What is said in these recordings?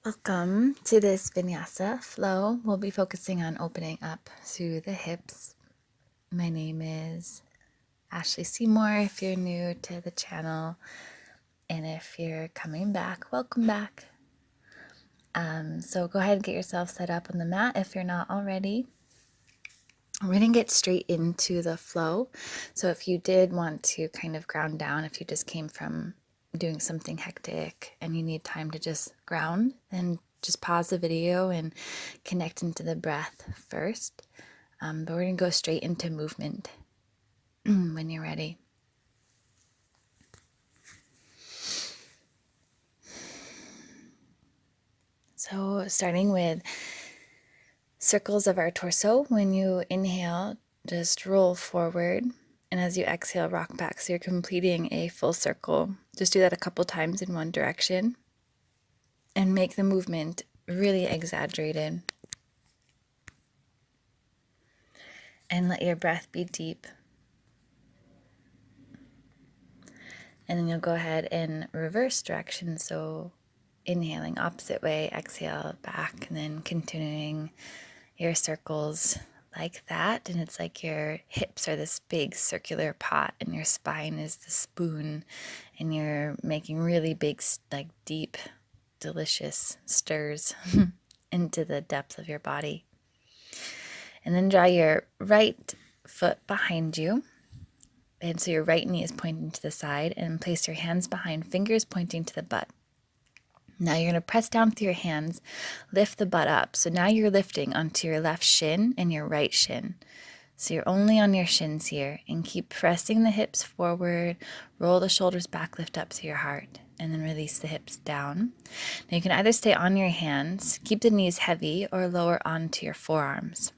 Welcome to this Vinyasa flow. We'll be focusing on opening up through the hips. My name is Ashley Seymour if you're new to the channel, and if you're coming back, welcome back. So go ahead and get yourself set up on the mat if you're not already. We're going to get straight into the flow. So if you did want to kind of ground down, if you just came from doing something hectic and you need time to just ground, then just pause the video and connect into the breath first. But we're going to go straight into movement when you're ready. So starting with circles of our torso. When you inhale, just roll forward. And as you exhale, rock back. So you're completing a full circle. Just do that a couple times in one direction. And make the movement really exaggerated. And let your breath be deep. And then you'll go ahead and reverse direction. So inhaling opposite way, exhale back, and then continuing your circles like that. And it's like your hips are this big circular pot and your spine is the spoon, and you're making really big, like deep, delicious stirs into the depth of your body. And then draw your right foot behind you. And so your right knee is pointing to the side, and place your hands behind, fingers pointing to the butt. Now you're going to press down with your hands, lift the butt up. So now you're lifting onto your left shin and your right shin. So you're only on your shins here, and keep pressing the hips forward, roll the shoulders back, lift up to your heart, and then release the hips down. Now you can either stay on your hands, keep the knees heavy, or lower onto your forearms.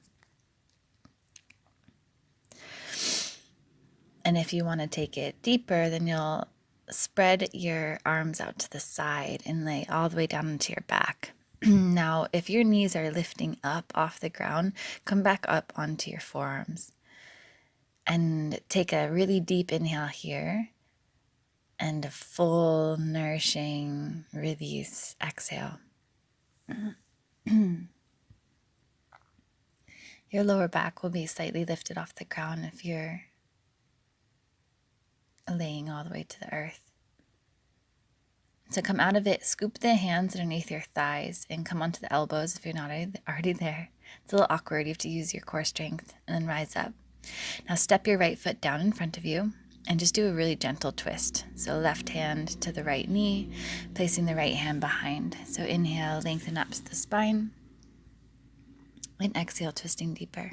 And if you want to take it deeper, then you'll spread your arms out to the side and lay all the way down into your back. Now, if your knees are lifting up off the ground, come back up onto your forearms. And take a really deep inhale here. And a full, nourishing release exhale. Your lower back will be slightly lifted off the ground if you're laying all the way to the earth. So come out of it, scoop the hands underneath your thighs, and come onto the elbows if you're not already there. It's a little awkward. You have to use your core strength, and then rise up. Now step your right foot down in front of you and just do a really gentle twist. So left hand to the right knee, placing the right hand behind. So inhale, lengthen up the spine, and exhale, twisting deeper.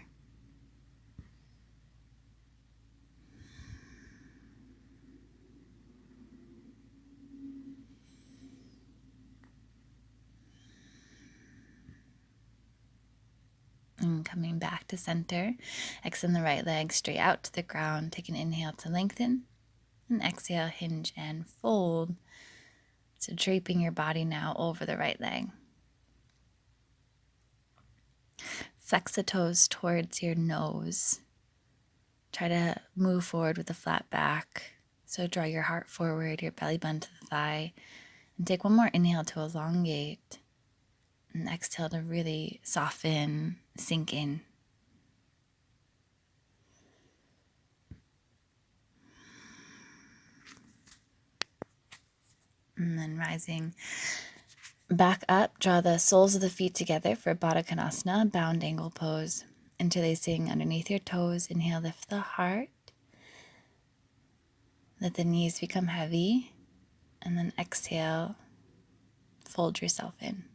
And coming back to center, extend the right leg straight out to the ground. Take an inhale to lengthen, and exhale, hinge and fold. So draping your body now over the right leg. Flex the toes towards your nose. Try to move forward with a flat back. So draw your heart forward, your belly button to the thigh. And take one more inhale to elongate. And exhale to really soften, sink in. And then rising back up, draw the soles of the feet together for Baddha Konasana, bound angle pose. Interlacing underneath your toes. Inhale, lift the heart. Let the knees become heavy. And then exhale, fold yourself in.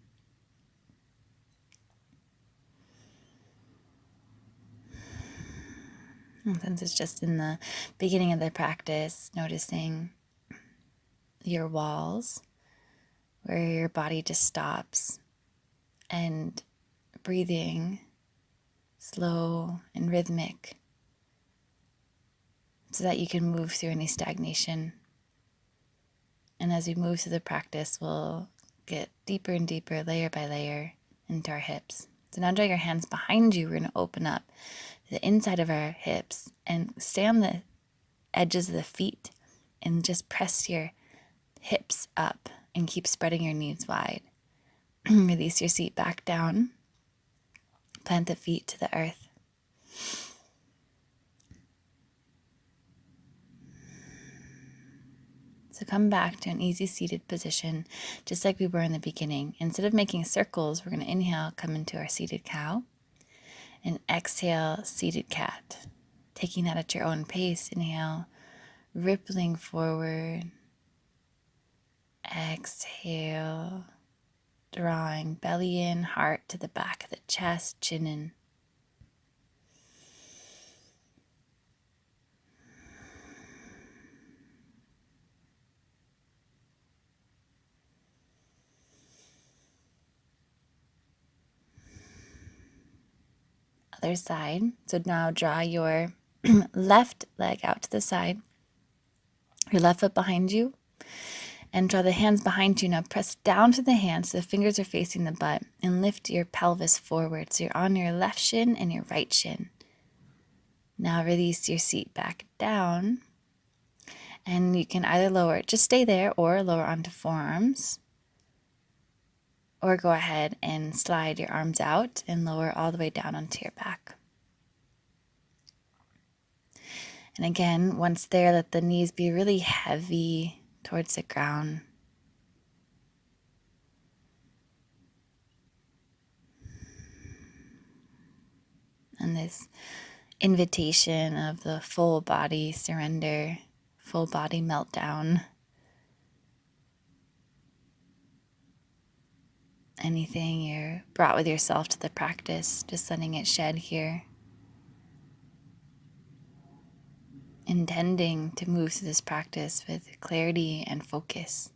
And since it's just in the beginning of the practice, noticing your walls, where your body just stops, and breathing slow and rhythmic so that you can move through any stagnation. And as we move through the practice, we'll get deeper and deeper, layer by layer, into our hips. So now draw your hands behind you. We're going to open up the inside of our hips and stay on the edges of the feet and just press your hips up and keep spreading your knees wide. Release your seat back down. Plant the feet to the earth. So come back to an easy seated position, just like we were in the beginning. Instead of making circles, we're going to inhale, come into our seated cow, and exhale, seated cat. Taking that at your own pace. Inhale, rippling forward. Exhale, drawing belly in, heart to the back of the chest, chin in. Other side. So now draw your left leg out to the side, your left foot behind you, and draw the hands behind you. Now press down to the hands so the fingers are facing the butt, and lift your pelvis forward. So you're on your left shin and your right shin. Now release your seat back down, and you can either lower it, just stay there, or lower onto forearms, or go ahead and slide your arms out and lower all the way down onto your back. And again, once there, let the knees be really heavy towards the ground. And this invitation of the full body surrender, full body meltdown. Anything you're brought with yourself to the practice, just letting it shed here. Intending to move through this practice with clarity and focus.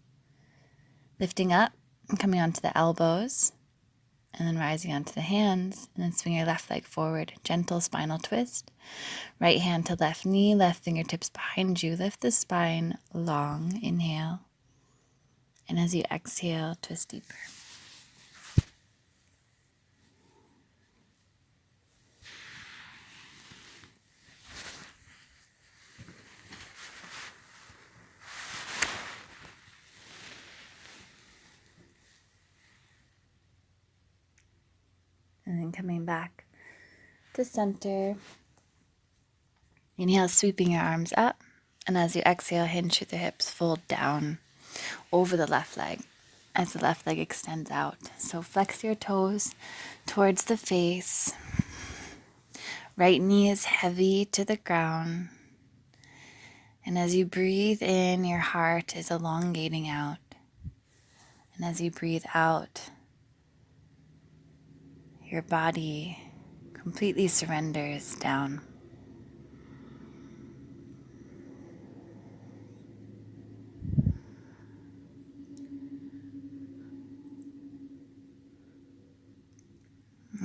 Lifting up and coming onto the elbows, and then rising onto the hands, and then swing your left leg forward. Gentle spinal twist. Right hand to left knee, left fingertips behind you. Lift the spine long. Inhale. And as you exhale, twist deeper. And then coming back to center. Inhale, sweeping your arms up. And as you exhale, hinge through the hips, fold down over the left leg as the left leg extends out. So flex your toes towards the face. Right knee is heavy to the ground. And as you breathe in, your heart is elongating out. And as you breathe out, your body completely surrenders down.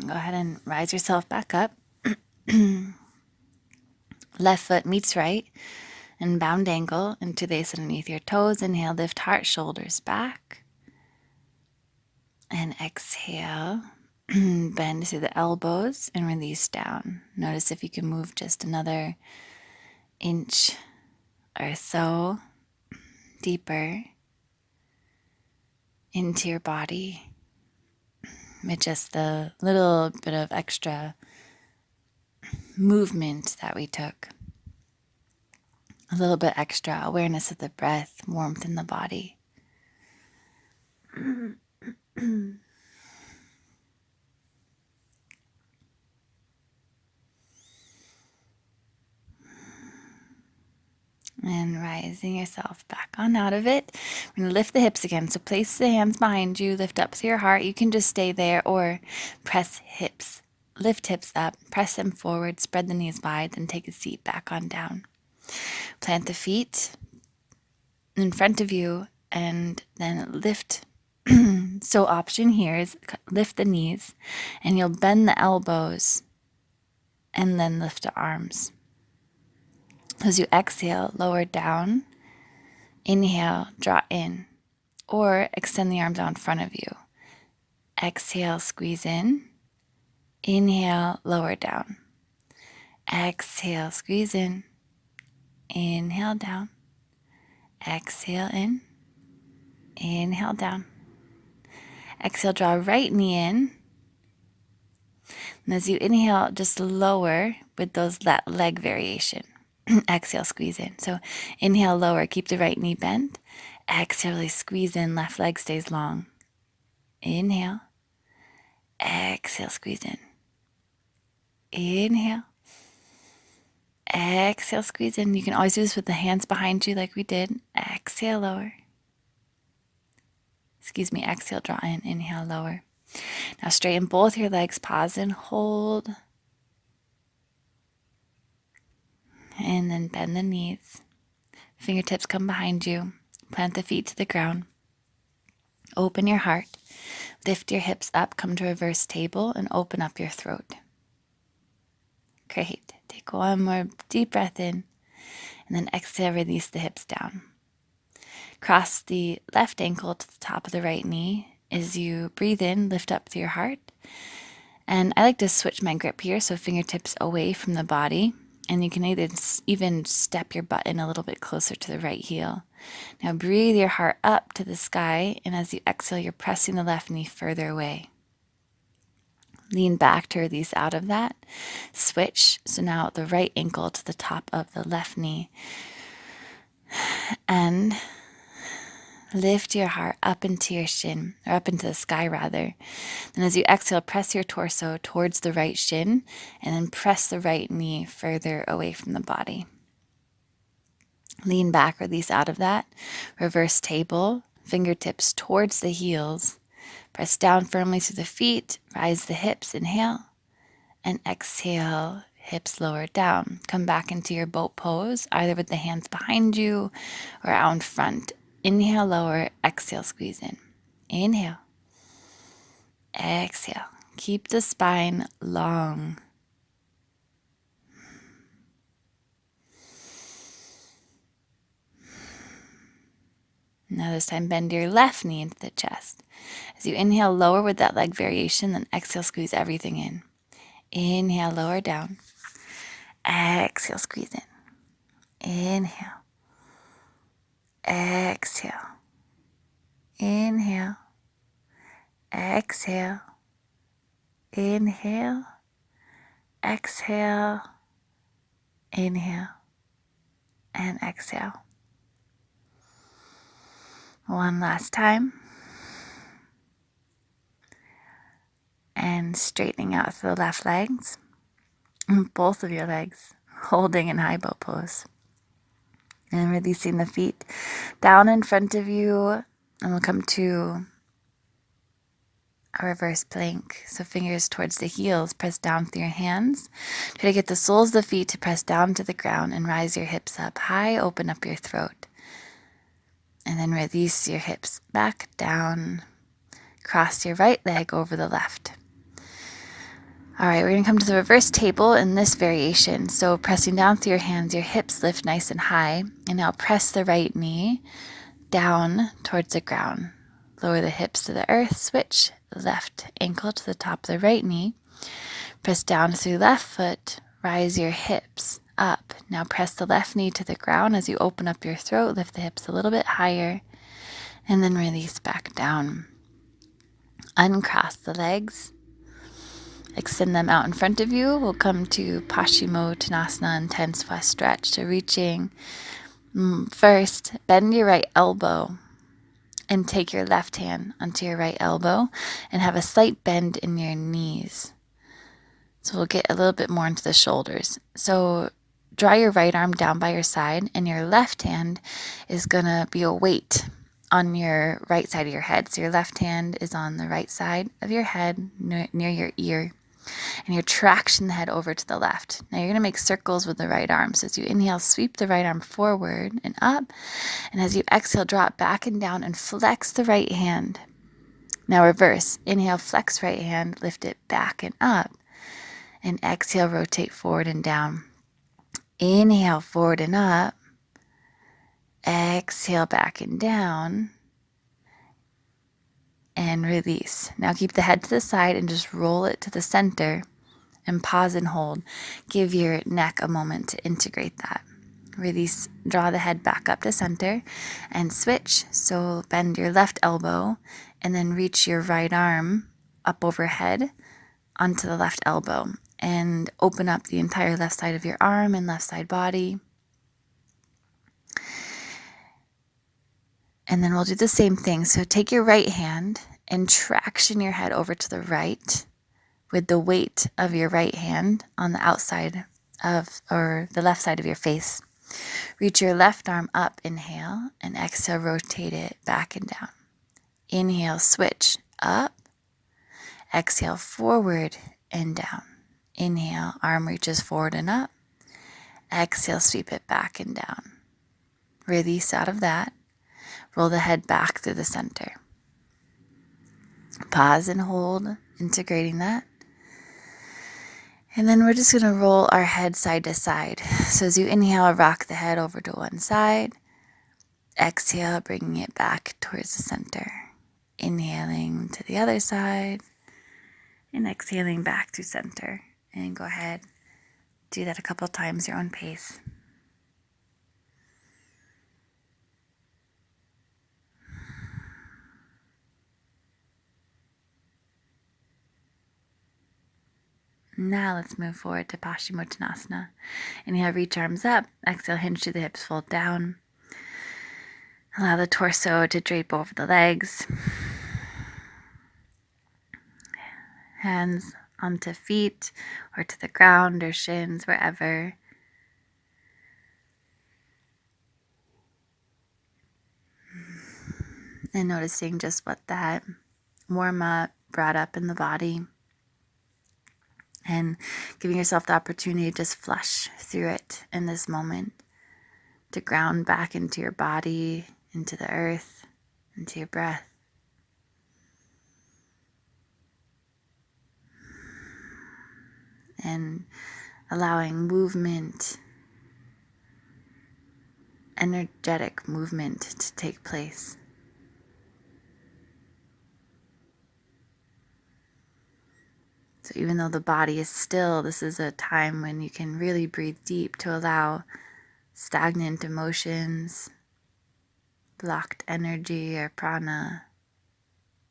Go ahead and rise yourself back up. Left foot meets right and bound ankle into the base underneath your toes. Inhale, lift heart, shoulders back. And exhale, bend through the elbows and release down. Notice if you can move just another inch or so deeper into your body with just the little bit of extra movement that we took. A little bit extra awareness of the breath, warmth in the body. And rising yourself back on out of it. We're going to lift the hips again. So place the hands behind you, lift up to your heart. You can just stay there or press hips. Lift hips up, press them forward, spread the knees wide, then take a seat back on down. Plant the feet in front of you and then lift. So option here is lift the knees and you'll bend the elbows and then lift the arms. As you exhale, lower down. Inhale, draw in, or extend the arms out in front of you. Exhale, squeeze in. Inhale, lower down. Exhale, squeeze in. Inhale, down. Exhale in. Inhale, down. Exhale, draw right knee in. And as you inhale, just lower with that leg variation. Exhale, squeeze in. So inhale, lower, keep the right knee bent. Exhale, really squeeze in, left leg stays long. Inhale. Exhale, squeeze in. Inhale. Exhale, squeeze in. You can always do this with the hands behind you like we did. Exhale, lower. Exhale, draw in. Inhale, lower. Now straighten both your legs, pause and hold. And then bend the knees. Fingertips come behind you. Plant the feet to the ground. Open your heart. Lift your hips up, come to reverse table, and open up your throat. Great. Take one more deep breath in, and then exhale, release the hips down. Cross the left ankle to the top of the right knee. As you breathe in, lift up through your heart. And I like to switch my grip here, so fingertips away from the body. And you can even step your butt in a little bit closer to the right heel. Now breathe your heart up to the sky, and as you exhale, you're pressing the left knee further away. Lean back to release out of that. Switch. So now the right ankle to the top of the left knee. And lift your heart up into your shin, or up into the sky rather. And as you exhale, press your torso towards the right shin, and then press the right knee further away from the body. Lean back, release out of that. Reverse table, fingertips towards the heels. Press down firmly through the feet, rise the hips, inhale, and exhale, hips lower down. Come back into your boat pose, either with the hands behind you or out in front. Inhale, lower, exhale, squeeze in. Inhale, exhale. Keep the spine long. Now this time, bend your left knee into the chest. As you inhale, lower with that leg variation, then exhale, squeeze everything in. Inhale, lower down. Exhale, squeeze in. Inhale. Exhale. Inhale. Exhale. Inhale. Exhale. Inhale. And exhale. One last time. And straightening out through the left legs. Both of your legs. Holding in high boat pose. And releasing the feet down in front of you. And we'll come to a reverse plank. So fingers towards the heels, press down through your hands. Try to get the soles of the feet to press down to the ground and rise your hips up high, open up your throat. And then release your hips back down. Cross your right leg over the left. All right, we're going to come to the reverse table in this variation. So pressing down through your hands, your hips lift nice and high. And now press the right knee down towards the ground. Lower the hips to the earth, switch left ankle to the top of the right knee. Press down through left foot, rise your hips up. Now press the left knee to the ground as you open up your throat, lift the hips a little bit higher, and then release back down. Uncross the legs. Extend them out in front of you. We'll come to Paschimottanasana, intense west stretch. So reaching first, bend your right elbow and take your left hand onto your right elbow and have a slight bend in your knees. So we'll get a little bit more into the shoulders. So draw your right arm down by your side, and your left hand is going to be a weight on your right side of your head. So your left hand is on the right side of your head near your ear. And you're traction the head over to the left. Now you're going to make circles with the right arm. So as you inhale, sweep the right arm forward and up. And as you exhale, drop back and down and flex the right hand. Now reverse. Inhale, flex right hand, lift it back and up. And exhale, rotate forward and down. Inhale, forward and up. Exhale, back and down. And release. Now keep the head to the side and just roll it to the center and pause and hold. Give your neck a moment to integrate that. Release, draw the head back up to center and switch. So bend your left elbow and then reach your right arm up overhead onto the left elbow and open up the entire left side of your arm and left side body. And then we'll do the same thing. So take your right hand and traction your head over to the right with the weight of your right hand on the outside of, or the left side of your face. Reach your left arm up, inhale, and exhale, rotate it back and down. Inhale, switch up. Exhale, forward and down. Inhale, arm reaches forward and up. Exhale, sweep it back and down. Release out of that. Roll the head back through the center. Pause and hold, integrating that. And then we're just going to roll our head side to side. So as you inhale, rock the head over to one side. Exhale, bringing it back towards the center. Inhaling to the other side. And exhaling back to center. And go ahead, do that a couple times, your own pace. Now let's move forward to Paschimottanasana. Inhale, reach arms up. Exhale, hinge to the hips, fold down. Allow the torso to drape over the legs. Hands onto feet or to the ground or shins, wherever. And noticing just what that warm up brought up in the body. And giving yourself the opportunity to just flush through it in this moment, to ground back into your body, into the earth, into your breath. And allowing movement, energetic movement to take place. So even though the body is still, this is a time when you can really breathe deep to allow stagnant emotions, blocked energy or prana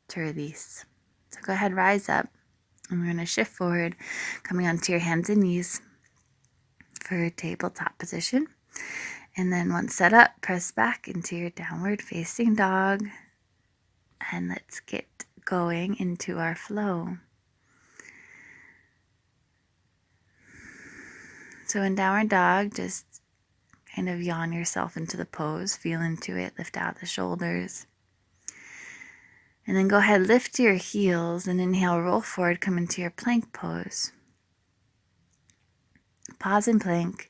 to release. So go ahead, rise up. And we're going to shift forward, coming onto your hands and knees for tabletop position. And then once set up, press back into your downward facing dog. And let's get going into our flow. So in downward dog, just kind of yawn yourself into the pose, feel into it, lift out the shoulders. And then go ahead, lift your heels and inhale, roll forward, come into your plank pose. Pause in plank,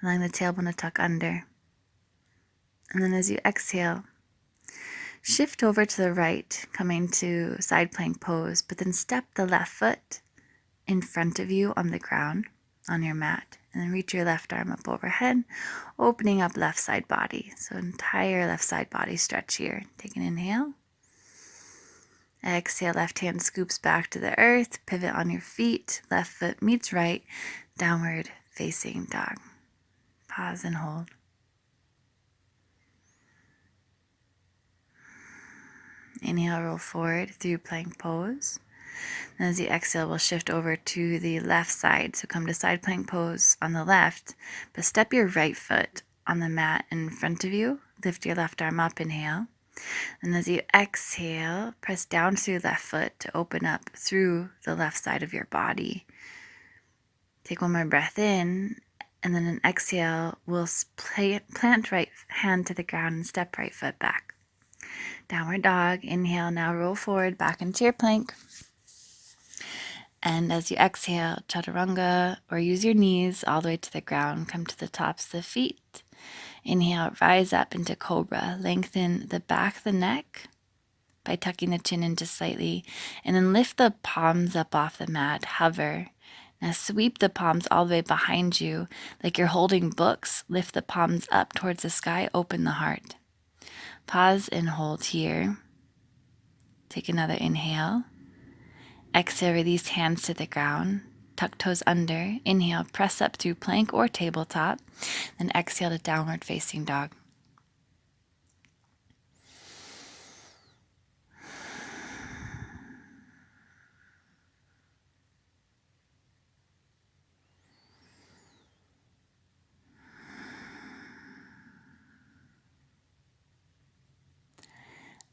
allowing the tailbone to tuck under. And then as you exhale, shift over to the right, coming to side plank pose, but then step the left foot in front of you on the ground, on your mat. And then reach your left arm up overhead, opening up left side body. So entire left side body stretch here. Take an inhale. Exhale, left hand scoops back to the earth, pivot on your feet, left foot meets right, downward facing dog. Pause and hold. Inhale, roll forward through plank pose. And as you exhale, we'll shift over to the left side. So come to side plank pose on the left, but step your right foot on the mat in front of you. Lift your left arm up, inhale. And as you exhale, press down through left foot to open up through the left side of your body. Take one more breath in, and then an exhale, we'll plant right hand to the ground and step right foot back. Downward dog, inhale, now roll forward back into your plank. And as you exhale, chaturanga, or use your knees all the way to the ground, come to the tops of the feet. Inhale, rise up into cobra. Lengthen the back of the neck by tucking the chin in just slightly. And then lift the palms up off the mat. Hover. Now sweep the palms all the way behind you. Like you're holding books. Lift the palms up towards the sky. Open the heart. Pause and hold here. Take another inhale. Exhale, release hands to the ground. tuck toes under. Inhale, press up through plank or tabletop. Then exhale to downward facing dog.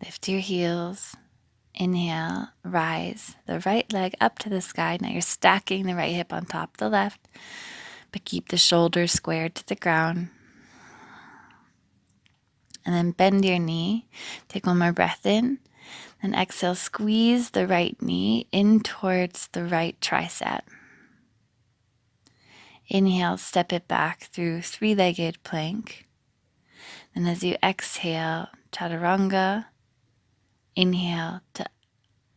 Lift your heels. Inhale, rise the right leg up to the sky. Now you're stacking the right hip on top of the left, but keep the shoulders squared to the ground. And then bend your knee. Take one more breath in. Then exhale, squeeze the right knee in towards the right tricep. Inhale, step it back through three-legged plank. And as you exhale, chaturanga. Inhale to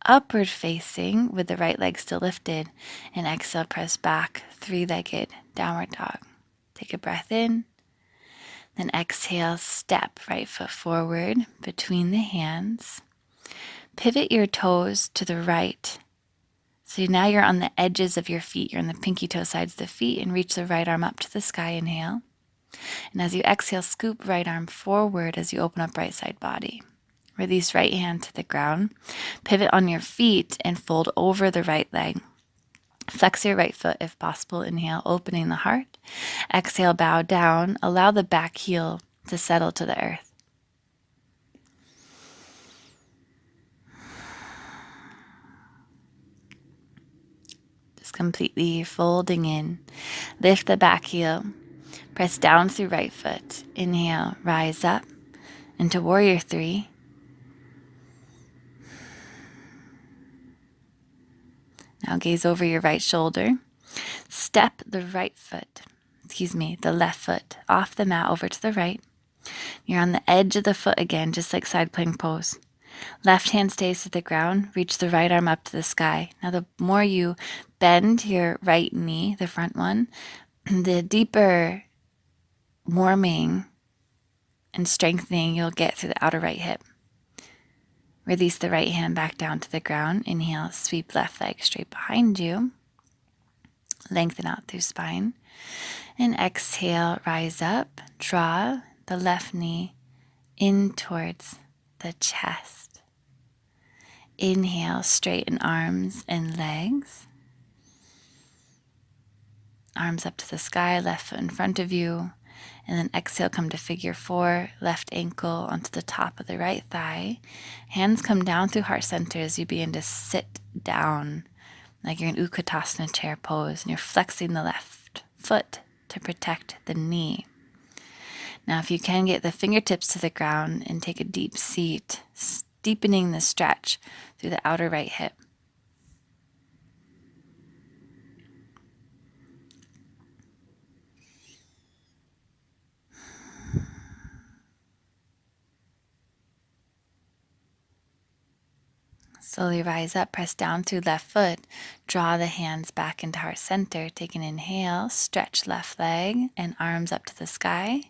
upward facing with the right leg still lifted. And exhale, press back, three-legged downward dog. Take a breath in. Then exhale, step right foot forward between the hands. Pivot your toes to the right. So now you're on the edges of your feet. You're on the pinky toe sides of the feet, and reach the right arm up to the sky. Inhale. And as you exhale, scoop right arm forward as you open up right side body. Release right hand to the ground. Pivot on your feet and fold over the right leg. Flex your right foot if possible. Inhale, opening the heart. Exhale, bow down. Allow the back heel to settle to the earth. Just completely folding in. Lift the back heel. Press down through right foot. Inhale, rise up into warrior three. Now gaze over your right shoulder. Step the the left foot off the mat over to the right. You're on the edge of the foot again, just like side plank pose. Left hand stays to the ground. Reach the right arm up to the sky. Now the more you bend your right knee, the front one, the deeper warming and strengthening you'll get through the outer right hip. Release the right hand back down to the ground. Inhale, sweep left leg straight behind you. Lengthen out through spine. And exhale, rise up. Draw the left knee in towards the chest. Inhale, straighten arms and legs. Arms up to the sky, left foot in front of you. And then exhale, come to figure four, left ankle onto the top of the right thigh. Hands come down through heart center as you begin to sit down, like you're in Utkatasana chair pose, and you're flexing the left foot to protect the knee. Now, if you can, get the fingertips to the ground and take a deep seat, deepening the stretch through the outer right hip. Slowly rise up, press down through left foot, draw the hands back into heart center. Take an inhale, stretch left leg and arms up to the sky.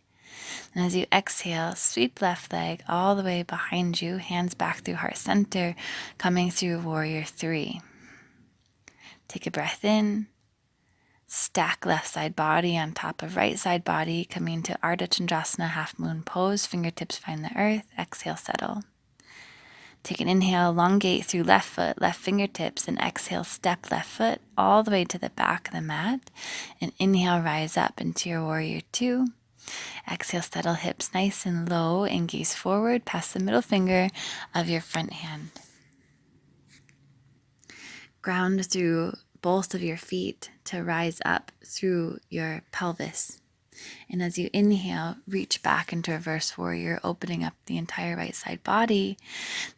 And as you exhale, sweep left leg all the way behind you, hands back through heart center, coming through warrior three. Take a breath in, stack left side body on top of right side body, coming to Ardha Chandrasana, half moon pose, fingertips find the earth, exhale, settle. Take an inhale, elongate through left foot, left fingertips, and exhale, step left foot all the way to the back of the mat. And inhale, rise up into your warrior two. Exhale, settle hips nice and low and gaze forward past the middle finger of your front hand. Ground through both of your feet to rise up through your pelvis. And as you inhale, reach back into reverse warrior, opening up the entire right side body.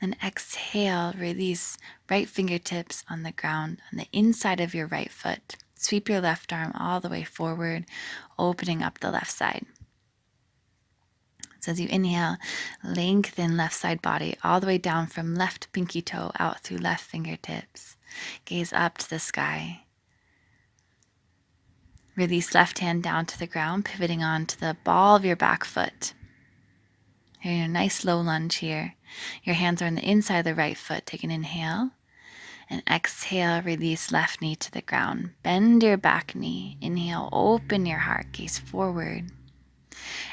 Then exhale, release right fingertips on the ground on the inside of your right foot. Sweep your left arm all the way forward, opening up the left side. So as you inhale, lengthen left side body all the way down from left pinky toe out through left fingertips. Gaze up to the sky. Release left hand down to the ground, pivoting onto the ball of your back foot. You're in a nice low lunge here. Your hands are on the inside of the right foot. Take an inhale. And exhale, release left knee to the ground. Bend your back knee. Inhale, open your heart, gaze forward.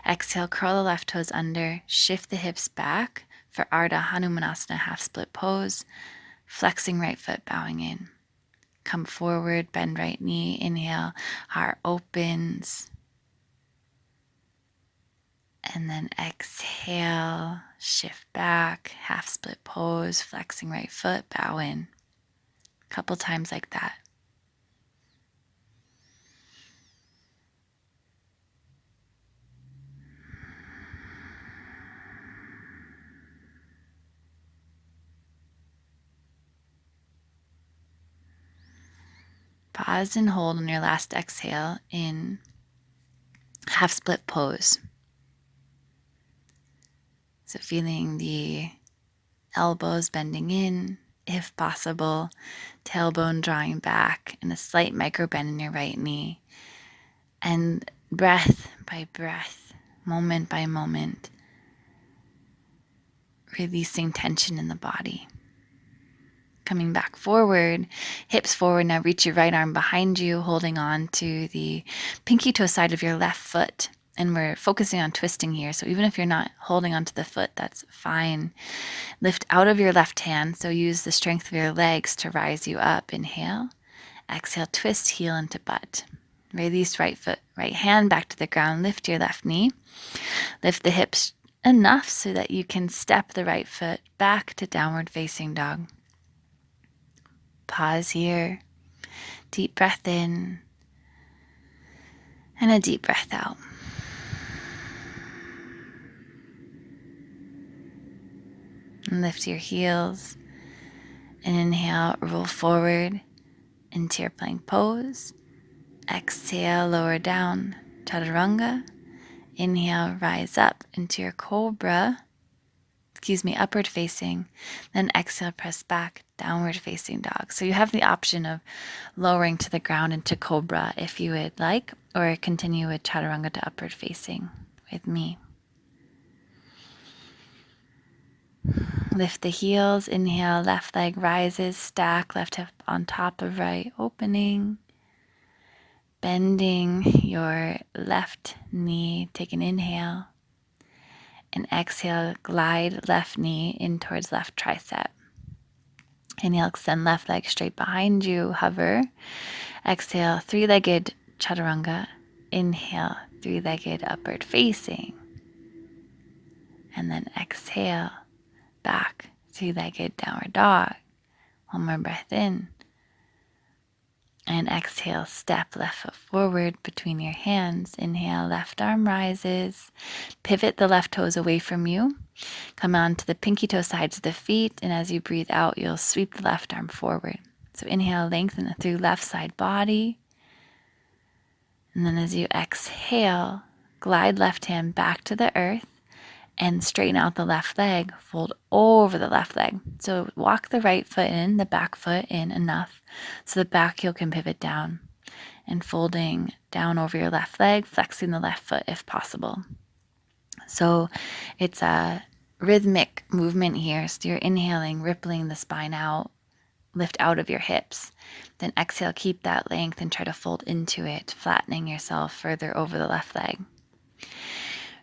Exhale, curl the left toes under, shift the hips back for Ardha Hanumanasana, half split pose, flexing right foot, bowing in. Come forward, bend right knee, inhale, heart opens. And then exhale, shift back, half split pose, flexing right foot, bow in. A couple times like that. Pause and hold on your last exhale in half split pose. So feeling the elbows bending in, if possible, tailbone drawing back, and a slight micro bend in your right knee. And breath by breath, moment by moment, releasing tension in the body. Coming back forward, hips forward. Now reach your right arm behind you, holding on to the pinky toe side of your left foot. And we're focusing on twisting here. So even if you're not holding onto the foot, that's fine. Lift out of your left hand. So use the strength of your legs to rise you up. Inhale. Exhale, twist heel into butt. Release right foot, right hand back to the ground. Lift your left knee. Lift the hips enough so that you can step the right foot back to downward facing dog. Pause here. Deep breath in. And a deep breath out. And lift your heels. And inhale, roll forward into your plank pose. Exhale, lower down, chaturanga. Inhale, rise up into your cobra. Upward facing. Then exhale, press back, downward facing dog. So you have the option of lowering to the ground into cobra if you would like, or continue with chaturanga to upward facing with me. Lift the heels, inhale, left leg rises, stack, left hip on top of right, opening. Bending your left knee, take an inhale. And exhale, glide left knee in towards left tricep. Inhale, extend left leg straight behind you, hover. Exhale, three-legged chaturanga. Inhale, three-legged upward facing. And then exhale, back, three-legged downward dog. One more breath in. And exhale, step left foot forward between your hands. Inhale, left arm rises. Pivot the left toes away from you. Come on to the pinky toe sides of the feet. And as you breathe out, you'll sweep the left arm forward. So inhale, lengthen through left side body. And then as you exhale, glide left hand back to the earth. And straighten out the left leg, fold over the left leg. So walk the right foot in, the back foot in enough so the back heel can pivot down. And folding down over your left leg, flexing the left foot if possible. So it's a rhythmic movement here. So you're inhaling, rippling the spine out, lift out of your hips. Then exhale, keep that length and try to fold into it, flattening yourself further over the left leg.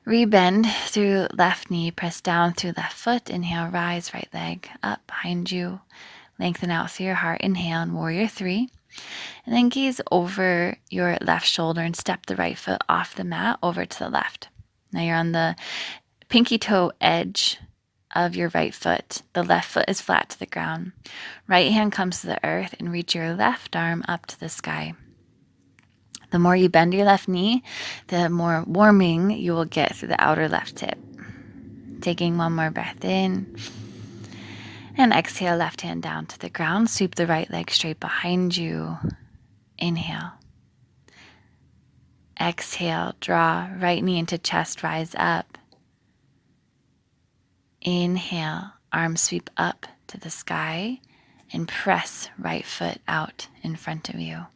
Rebend through left knee, press down through left foot. Inhale, rise, right leg up behind you. Lengthen out through your heart. Inhale in warrior three. And then gaze over your left shoulder and step the right foot off the mat over to the left. Now you're on the pinky toe edge of your right foot. The left foot is flat to the ground. Right hand comes to the earth and reach your left arm up to the sky. The more you bend your left knee, the more warming you will get through the outer left hip. Taking one more breath in. And exhale, left hand down to the ground. Sweep the right leg straight behind you. Inhale. Exhale, draw right knee into chest, rise up. Inhale, arms sweep up to the sky and press right foot out in front of you.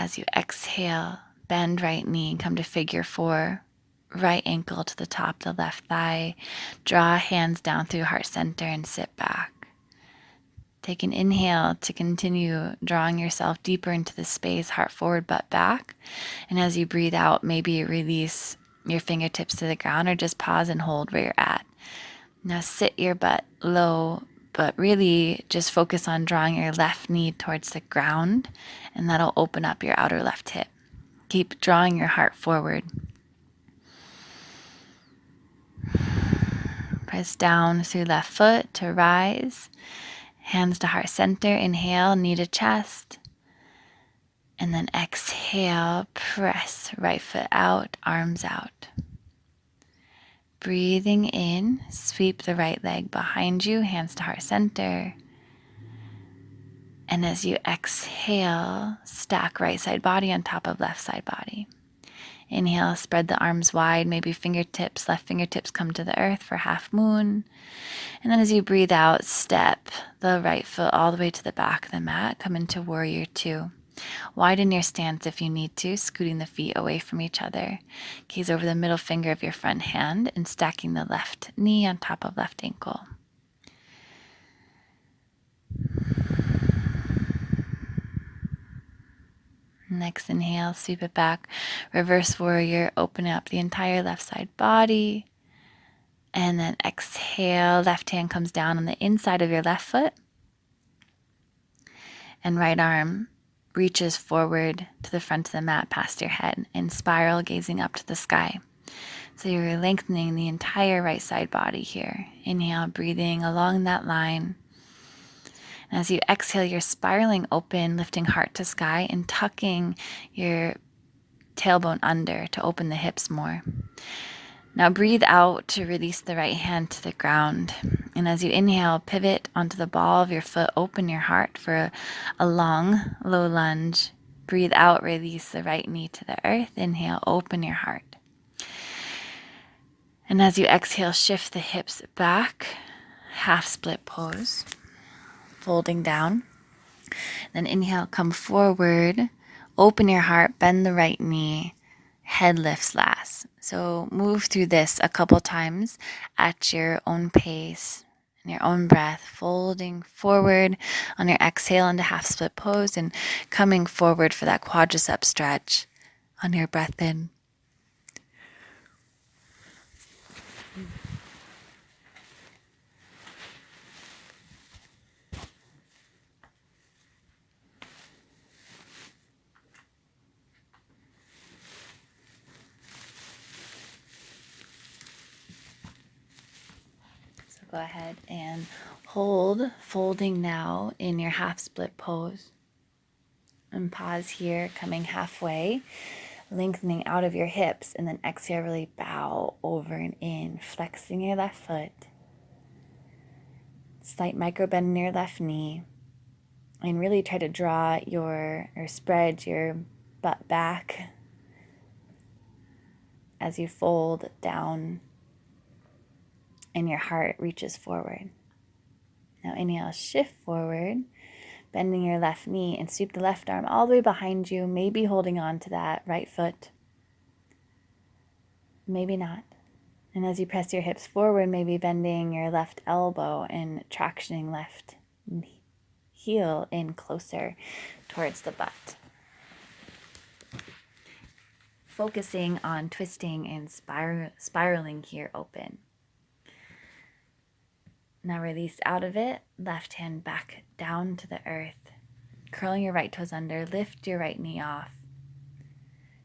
As you exhale, bend right knee and come to figure four. Right ankle to the top of the left thigh. Draw hands down through heart center and sit back. Take an inhale to continue drawing yourself deeper into the space, heart forward, butt back. And as you breathe out, maybe release your fingertips to the ground or just pause and hold where you're at. Now sit your butt low, but really just focus on drawing your left knee towards the ground, and that'll open up your outer left hip. Keep drawing your heart forward. Press down through left foot to rise. Hands to heart center. Inhale, knee to chest. And then exhale, press right foot out, arms out. Breathing in, sweep the right leg behind you, hands to heart center. And as you exhale, stack right side body on top of left side body. Inhale, spread the arms wide, maybe left fingertips come to the earth for half moon. And then as you breathe out, step the right foot all the way to the back of the mat, come into warrior two. Widen your stance if you need to, scooting the feet away from each other. Gaze over the middle finger of your front hand and stacking the left knee on top of left ankle. Next inhale, sweep it back. Reverse warrior, open up the entire left side body. And then exhale, left hand comes down on the inside of your left foot. And right arm reaches forward to the front of the mat past your head in spiral, gazing up to the sky. So you're lengthening the entire right side body here. Inhale, breathing along that line. And as you exhale, you're spiraling open, lifting heart to sky and tucking your tailbone under to open the hips more. Now breathe out to release the right hand to the ground. And as you inhale, pivot onto the ball of your foot, open your heart for a long, low lunge. Breathe out, release the right knee to the earth. Inhale, open your heart. And as you exhale, shift the hips back, half split pose, folding down. Then inhale, come forward, open your heart, bend the right knee, head lifts last. So move through this a couple times at your own pace and your own breath, folding forward on your exhale into half split pose and coming forward for that quadricep stretch on your breath in. Go ahead and hold, folding now in your half split pose. And pause here, coming halfway, lengthening out of your hips, and then exhale, really bow over and in, flexing your left foot. Slight micro bend in your left knee. And really try to draw or spread your butt back as you fold down and your heart reaches forward. Now inhale, shift forward, bending your left knee and sweep the left arm all the way behind you, maybe holding on to that right foot, maybe not. And as you press your hips forward, maybe bending your left elbow and tractioning left heel in closer towards the butt. Focusing on twisting and spiraling here open. Now release out of it, left hand back down to the earth. Curling your right toes under, lift your right knee off.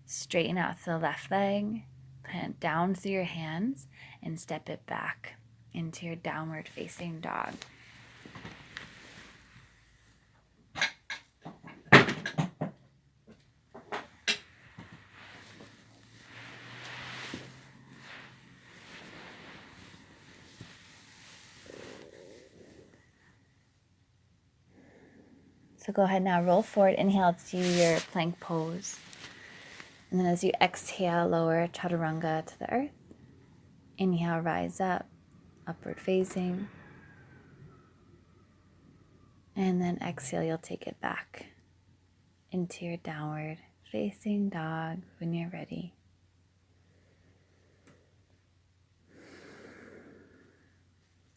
Straighten out the left leg, plant down through your hands, and step it back into your downward facing dog. So go ahead now, roll forward, inhale to your plank pose. And then as you exhale, lower chaturanga to the earth. Inhale, rise up, upward facing. And then exhale, you'll take it back into your downward facing dog when you're ready.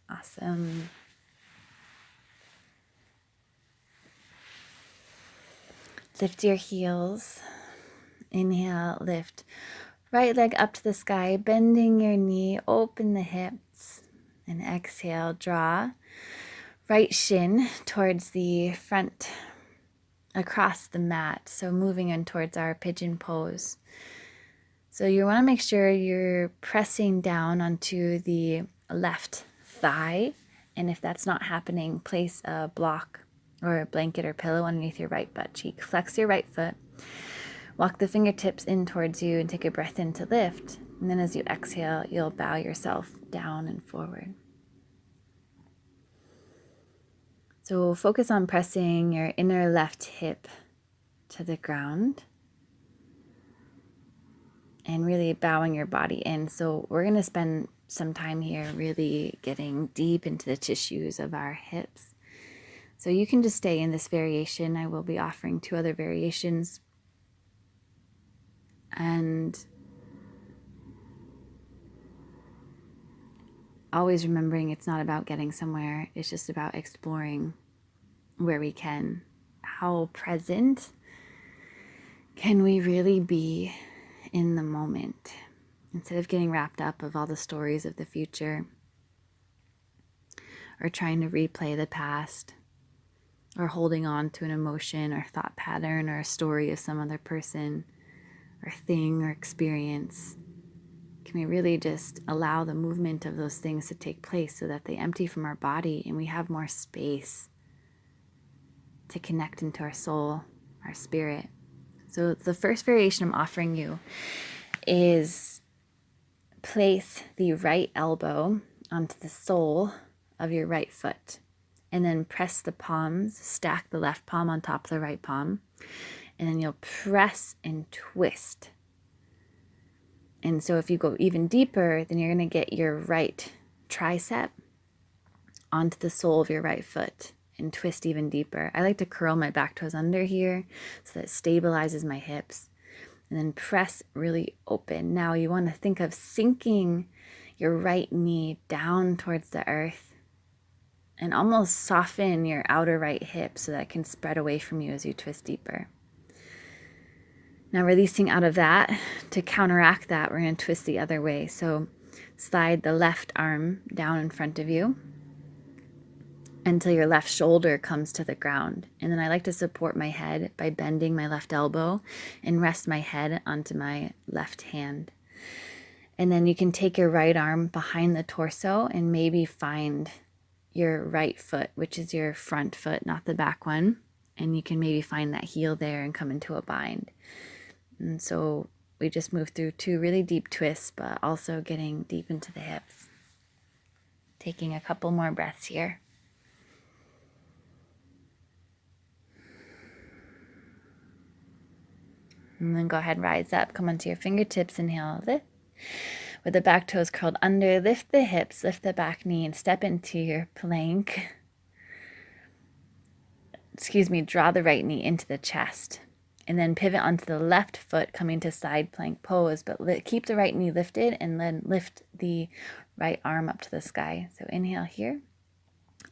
Awesome. Lift your heels. Inhale, lift right leg up to the sky, bending your knee, open the hips. And exhale, draw right shin towards the front across the mat. So moving in towards our pigeon pose. So you want to make sure you're pressing down onto the left thigh. And if that's not happening, place a block or a blanket or pillow underneath your right butt cheek. Flex your right foot. Walk the fingertips in towards you and take a breath in to lift. And then as you exhale, you'll bow yourself down and forward. So focus on pressing your inner left hip to the ground and really bowing your body in. So we're going to spend some time here really getting deep into the tissues of our hips. So you can just stay in this variation. I will be offering 2 other variations. And always remembering it's not about getting somewhere. It's just about exploring where we can. How present can we really be in the moment instead of getting wrapped up of all the stories of the future or trying to replay the past or holding on to an emotion or thought pattern or a story of some other person or thing or experience. Can we really just allow the movement of those things to take place so that they empty from our body and we have more space to connect into our soul, our spirit? So the first variation I'm offering you is place the right elbow onto the sole of your right foot and then press the palms, stack the left palm on top of the right palm, and then you'll press and twist. And so if you go even deeper, then you're going to get your right tricep onto the sole of your right foot and twist even deeper. I like to curl my back toes under here so that it stabilizes my hips. And then press really open. Now you want to think of sinking your right knee down towards the earth and almost soften your outer right hip so that it can spread away from you as you twist deeper. Now releasing out of that, to counteract that, we're going to twist the other way. So slide the left arm down in front of you until your left shoulder comes to the ground. And then I like to support my head by bending my left elbow and rest my head onto my left hand. And then you can take your right arm behind the torso and maybe find your right foot, which is your front foot, not the back one. And you can maybe find that heel there and come into a bind. And so we just moved through 2 really deep twists, but also getting deep into the hips. Taking a couple more breaths here. And then go ahead, rise up, come onto your fingertips, inhale, lift. With the back toes curled under, lift the hips, lift the back knee, and step into your plank. Draw the right knee into the chest. And then pivot onto the left foot, coming to side plank pose, but keep the right knee lifted and then lift the right arm up to the sky. So inhale here.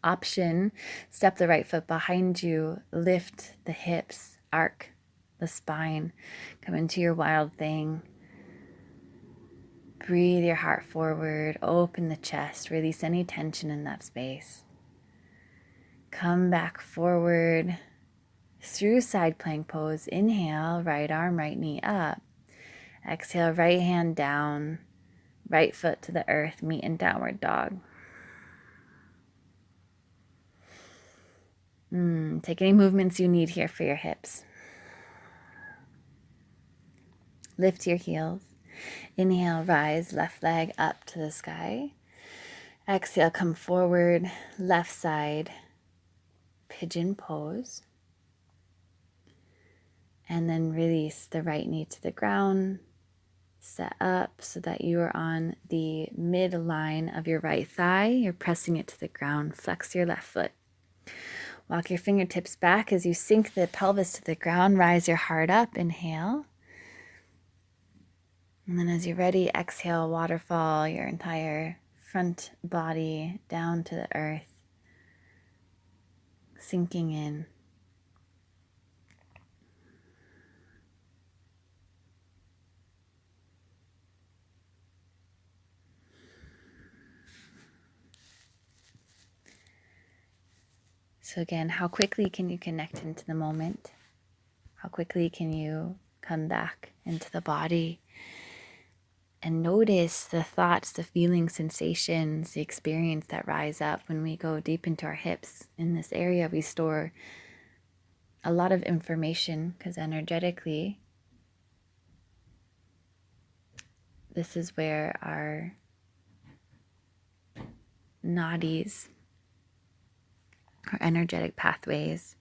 Option, step the right foot behind you, lift the hips, arc the spine, come into your wild thing. Breathe your heart forward, open the chest, release any tension in that space. Come back forward through side plank pose. Inhale, right arm, right knee up. Exhale, right hand down, right foot to the earth, meet in downward dog. Take any movements you need here for your hips. Lift your heels. Inhale, rise, left leg up to the sky. Exhale, come forward, left side, pigeon pose. And then release the right knee to the ground. Set up so that you are on the midline of your right thigh. You're pressing it to the ground. Flex your left foot. Walk your fingertips back as you sink the pelvis to the ground. Rise your heart up. Inhale. And then as you're ready, exhale, waterfall your entire front body down to the earth. Sinking in. So again, how quickly can you connect into the moment? How quickly can you come back into the body and notice the thoughts, the feelings, sensations, the experience that rise up when we go deep into our hips? In this area, we store a lot of information because energetically, this is where our nadis, our energetic pathways,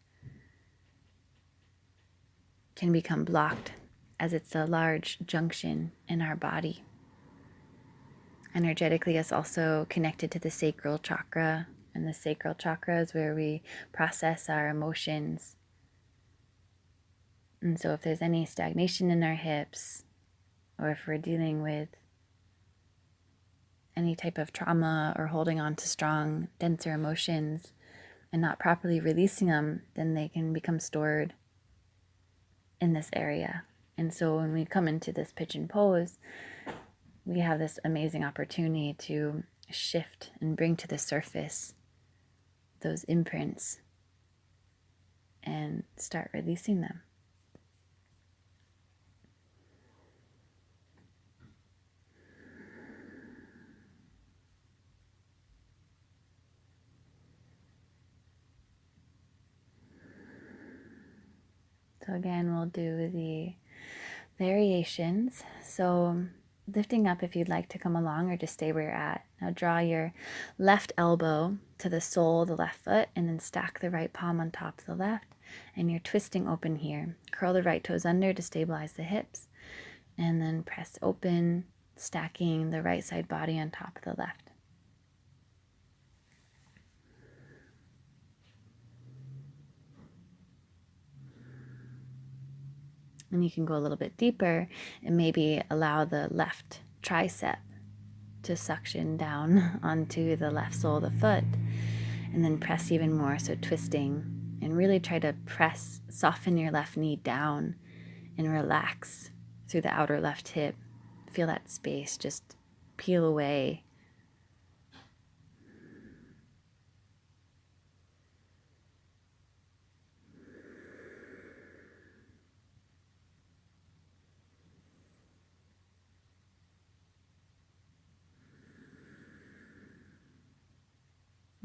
can become blocked as it's a large junction in our body. Energetically, it's also connected to the sacral chakra, and the sacral chakra is where we process our emotions. And so if there's any stagnation in our hips, or if we're dealing with any type of trauma or holding on to strong, denser emotions and not properly releasing them, then they can become stored in this area. And so when we come into this pigeon pose, we have this amazing opportunity to shift and bring to the surface those imprints and start releasing them. So again, we'll do the variations. So lifting up if you'd like to come along, or just stay where you're at. Now draw your left elbow to the sole of the left foot and then stack the right palm on top of the left. And you're twisting open here. Curl the right toes under to stabilize the hips. And then press open, stacking the right side body on top of the left. And you can go a little bit deeper and maybe allow the left tricep to suction down onto the left sole of the foot, and then press even more, so twisting, and really try to press, soften your left knee down and relax through the outer left hip. Feel that space just peel away.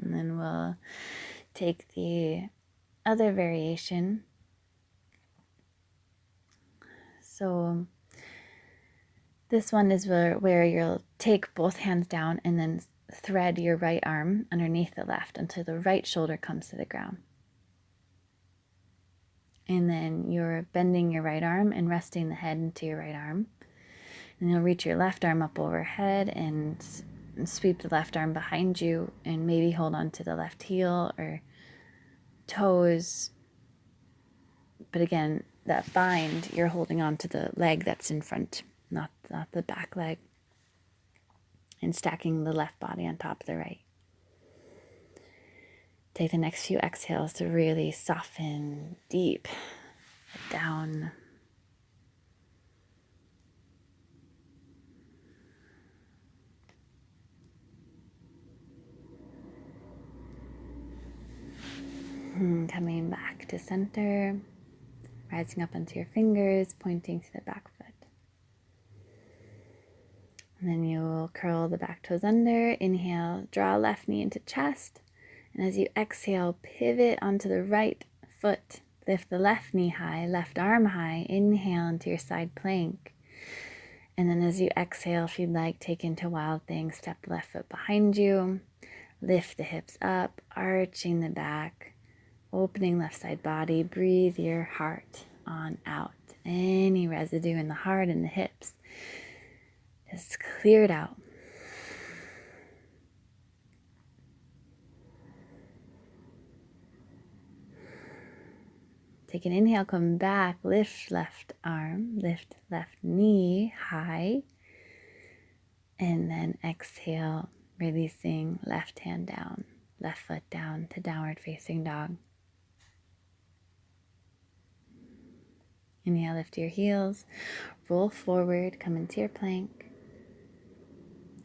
And then we'll take the other variation. So this one is where you'll take both hands down and then thread your right arm underneath the left until the right shoulder comes to the ground. And then you're bending your right arm and resting the head into your right arm. And you'll reach your left arm up overhead and sweep the left arm behind you, and maybe hold on to the left heel or toes. But again, that bind, you're holding on to the leg that's in front, not the back leg. And stacking the left body on top of the right. Take the next few exhales to really soften deep down. Coming back to center, rising up onto your fingers, pointing to the back foot. And then you'll curl the back toes under. Inhale, draw left knee into chest. And as you exhale, pivot onto the right foot. Lift the left knee high, left arm high. Inhale into your side plank. And then as you exhale, if you'd like, take into wild thing. Step the left foot behind you. Lift the hips up, arching the back. Opening left side body. Breathe your heart on out. Any residue in the heart and the hips, just clear it out. Take an inhale, come back, lift left arm, lift left knee high, and then exhale, releasing left hand down, left foot down to downward facing dog. Inhale, lift your heels, roll forward, come into your plank.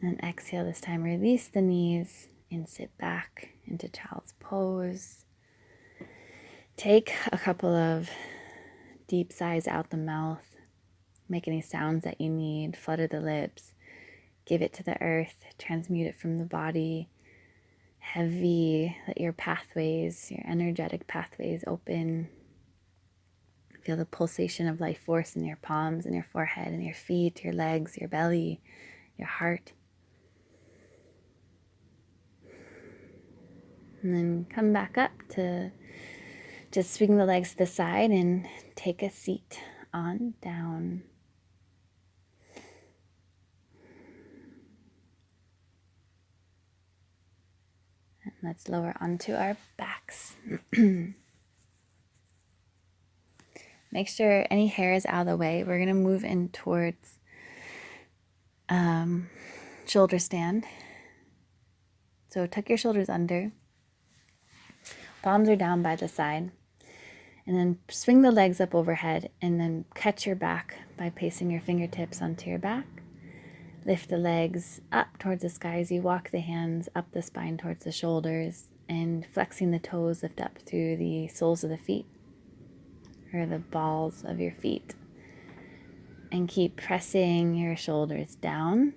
And exhale, this time release the knees and sit back into child's pose. Take a couple of deep sighs out the mouth. Make any sounds that you need. Flutter the lips. Give it to the earth. Transmute it from the body. Heavy. Let your pathways, your energetic pathways open. Feel the pulsation of life force in your palms and your forehead and your feet, your legs, your belly, your heart. And then come back up to just swing the legs to the side and take a seat on down. And let's lower onto our backs. Make sure any hair is out of the way. We're going to move in towards shoulder stand. So tuck your shoulders under. Palms are down by the side. And then swing the legs up overhead and then catch your back by placing your fingertips onto your back. Lift the legs up towards the sky as you walk the hands up the spine towards the shoulders, and flexing the toes, lift up through the soles of the feet or the balls of your feet. And keep pressing your shoulders down.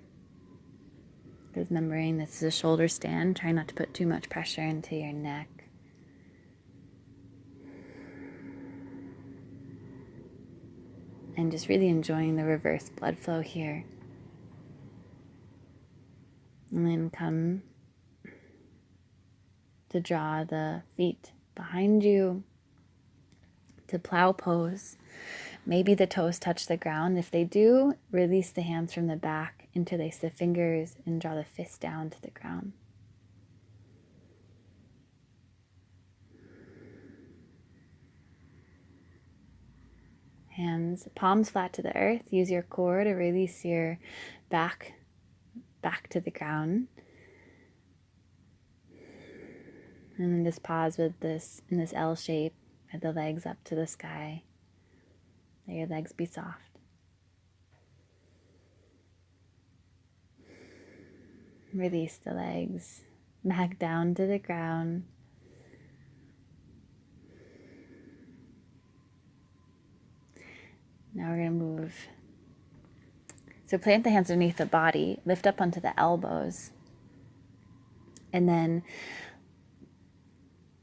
Because remembering this is a shoulder stand, try not to put too much pressure into your neck. And just really enjoying the reverse blood flow here. And then come to draw the feet behind you to plow pose. Maybe the toes touch the ground. If they do, release the hands from the back, interlace the fingers, and draw the fist down to the ground. Hands, palms flat to the earth. Use your core to release your back to the ground. And then just pause with this in this L shape, with the legs up to the sky. Let your legs be soft. Release the legs back down to the ground. Now we're going to move. So plant the hands underneath the body, lift up onto the elbows. And then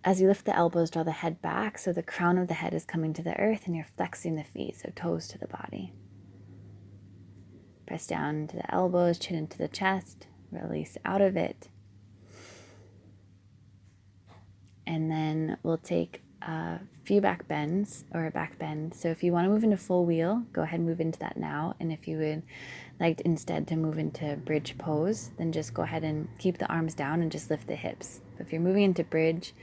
as you lift the elbows, draw the head back so the crown of the head is coming to the earth and you're flexing the feet, so toes to the body. Press down to the elbows, chin into the chest, release out of it. And then we'll take a few back bends or a back bend. So if you want to move into full wheel, go ahead and move into that now. And if you would like instead to move into bridge pose, then just go ahead and keep the arms down and just lift the hips. But if you're moving into bridge,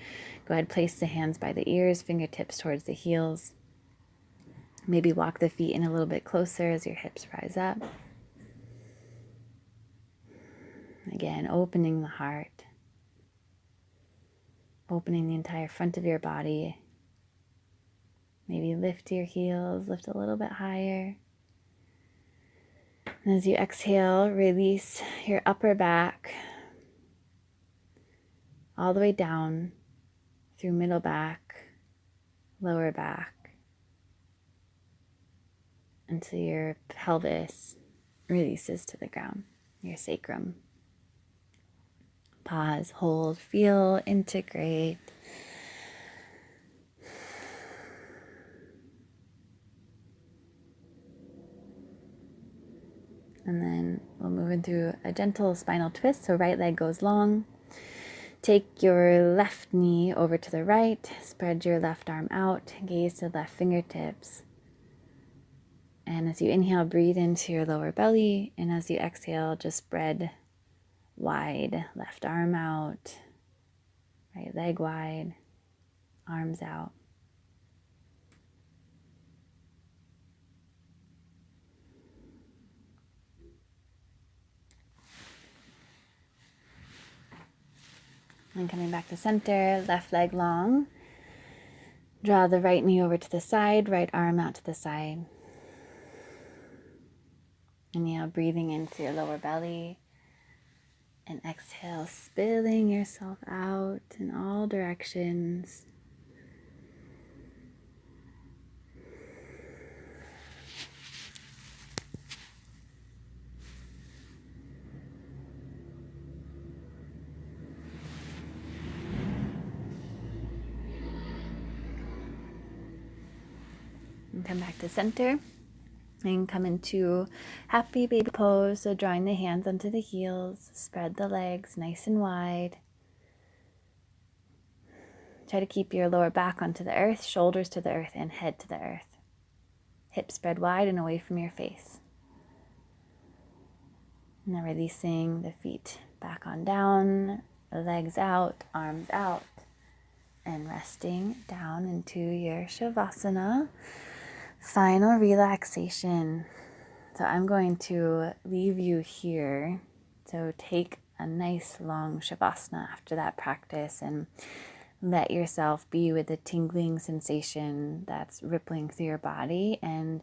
go ahead, place the hands by the ears, fingertips towards the heels. Maybe walk the feet in a little bit closer as your hips rise up. Again, opening the heart. Opening the entire front of your body. Maybe lift your heels, lift a little bit higher. And as you exhale, release your upper back all the way down through middle back, lower back, until your pelvis releases to the ground, your sacrum. Pause, hold, feel, integrate. And then we'll move into a gentle spinal twist. So right leg goes long. Take your left knee over to the right. Spread your left arm out. Gaze to the left fingertips. And as you inhale, breathe into your lower belly. And as you exhale, just spread wide. Left arm out. Right leg wide. Arms out. And coming back to center, left leg long. Draw the right knee over to the side, right arm out to the side. Inhale, breathing into your lower belly. And exhale, spilling yourself out in all directions. And come back to center. And come into happy baby pose. So drawing the hands onto the heels. Spread the legs nice and wide. Try to keep your lower back onto the earth, shoulders to the earth, and head to the earth. Hips spread wide and away from your face. Now releasing the feet back on down, legs out, arms out, and resting down into your Shavasana. Final relaxation. So I'm going to leave you here. So take a nice long Shavasana after that practice and let yourself be with the tingling sensation that's rippling through your body. And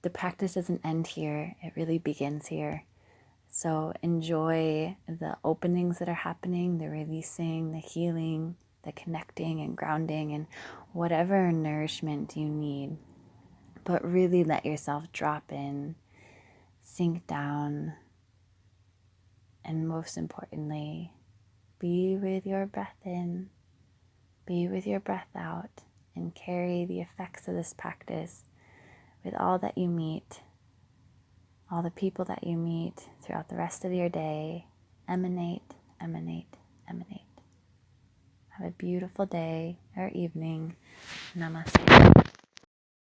the practice doesn't end here. It really begins here. So enjoy the openings that are happening, the releasing, the healing, the connecting and grounding, and whatever nourishment you need. But really let yourself drop in, sink down, and most importantly, be with your breath in, be with your breath out, and carry the effects of this practice with all that you meet, all the people that you meet throughout the rest of your day. Emanate, emanate, emanate. Have a beautiful day or evening. Namaste.